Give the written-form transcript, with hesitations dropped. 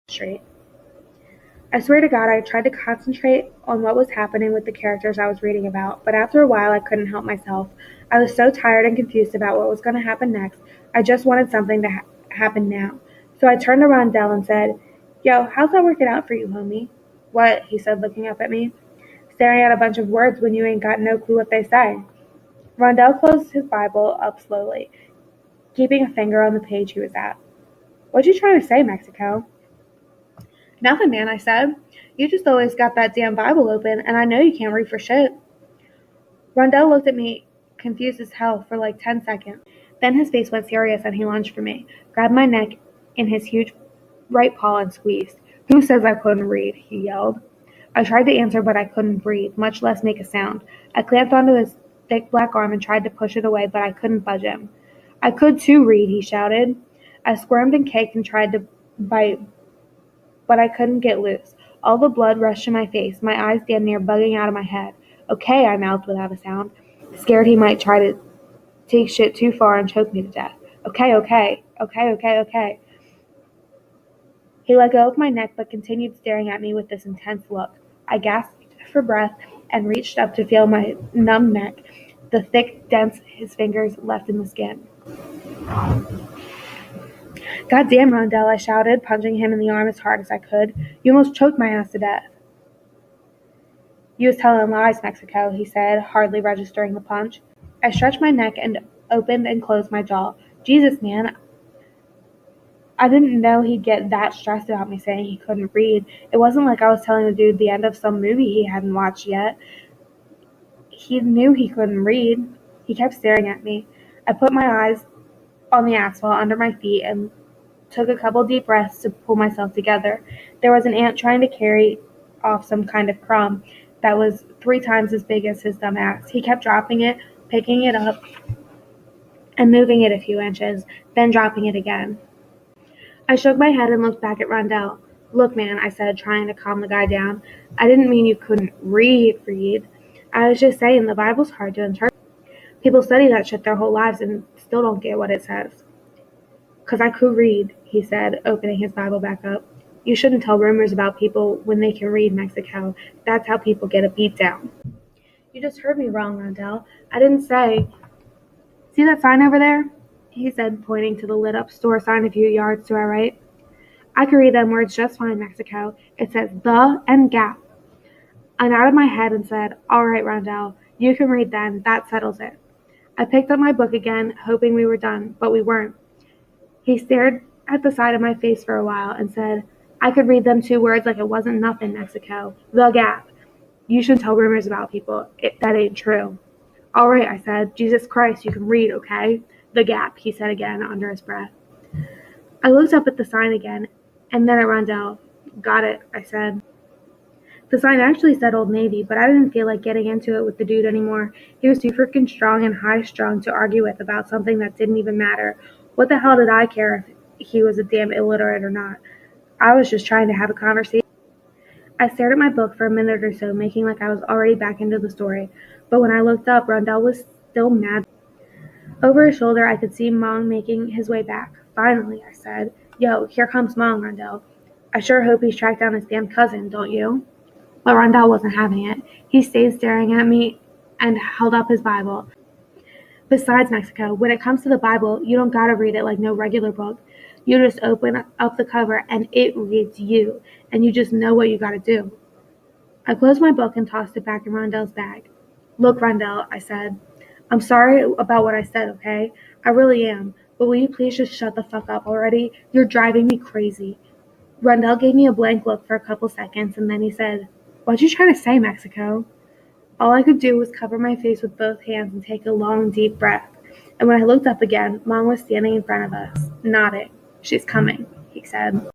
Street. I swear to God, I tried to concentrate on what was happening with the characters I was reading about, but after a while I couldn't help myself. I was so tired and confused about what was going to happen next. I just wanted something to happen now. So I turned to Rondell and said, "Yo, how's that working out for you, homie?" "What?" he said, looking up at me. "Staring at a bunch of words when you ain't got no clue what they say." Rondell closed his Bible up slowly, keeping a finger on the page he was at. "What you trying to say, Mexico?" "Nothing, man," I said. "You just always got that damn Bible open, and I know you can't read for shit." Rondell looked at me, confused as hell, for like 10 seconds. Then his face went serious and he lunged for me, grabbed my neck in his huge right paw and squeezed. "Who says I couldn't read?" he yelled. I tried to answer, but I couldn't breathe, much less make a sound. I clamped onto his thick black arm and tried to push it away, but I couldn't budge him. "I could too read," he shouted. I squirmed and kicked and tried to bite, but I couldn't get loose. All the blood rushed to my face, my eyes damn near bugging out of my head. "Okay," I mouthed without a sound, scared he might try to take shit too far and choke me to death. Okay. He let go of my neck but continued staring at me with this intense look. I gasped for breath and reached up to feel my numb neck, the thick dents his fingers left in the skin. "God damn, Rondell," I shouted, punching him in the arm as hard as I could. "You almost choked my ass to death." "You was telling lies, Mexico," he said, hardly registering the punch. I stretched my neck and opened and closed my jaw. Jesus, man, I didn't know he'd get that stressed about me saying he couldn't read. It wasn't like I was telling the dude the end of some movie he hadn't watched yet. He knew he couldn't read. He kept staring at me. I put my eyes on the asphalt under my feet and took a couple deep breaths to pull myself together. There was an ant trying to carry off some kind of crumb that was 3 times as big as his dumb ass. He kept dropping it, picking it up, and moving it a few inches, then dropping it again. I shook my head and looked back at Rondell. "Look, man," I said, trying to calm the guy down. "I didn't mean you couldn't read. I was just saying the Bible's hard to interpret. People study that shit their whole lives and still don't get what it says." "'Cause I could read," he said, opening his Bible back up. "You shouldn't tell rumors about people when they can read, Mexico. That's how people get a beat down." "You just heard me wrong, Rondell. I didn't say—" "See that sign over there?" he said, pointing to the lit-up store sign a few yards to our right. "I can read them words just fine, Mexico. It says the and gap." I nodded my head and said, "All right, Rondell, you can read then. That settles it." I picked up my book again, hoping we were done, but we weren't. He stared at the side of my face for a while and said, "I could read them 2 words like it wasn't nothing, Mexico. The gap. You shouldn't tell rumors about people. That ain't true." "All right," I said. "Jesus Christ, you can read, okay?" "The gap," he said again under his breath. I looked up at the sign again, and then at Rondell. "Got it," I said. The sign actually said Old Navy, but I didn't feel like getting into it with the dude anymore. He was too freaking strong and high-strung to argue with about something that didn't even matter. What the hell did I care if he was a damn illiterate or not? I was just trying to have a conversation. I stared at my book for a minute or so, making like I was already back into the story. But when I looked up, Rondell was still mad. Over his shoulder, I could see Mong making his way back. "Finally," I said. "Yo, here comes Mong, Rondell. I sure hope he's tracked down his damn cousin, don't you?" But Rondell wasn't having it. He stayed staring at me and held up his Bible. "Besides, Mexico, when it comes to the Bible, you don't gotta read it like no regular book. You just open up the cover and it reads you, and you just know what you gotta do." I closed my book and tossed it back in Rondell's bag. "Look, Rondell," I said. "I'm sorry about what I said, okay? I really am. But will you please just shut the fuck up already? You're driving me crazy." Rondell gave me a blank look for a couple seconds, and then he said, "What'd you try to say, Mexico?" All I could do was cover my face with both hands and take a long, deep breath. And when I looked up again, Mom was standing in front of us, nodding. "She's coming," he said.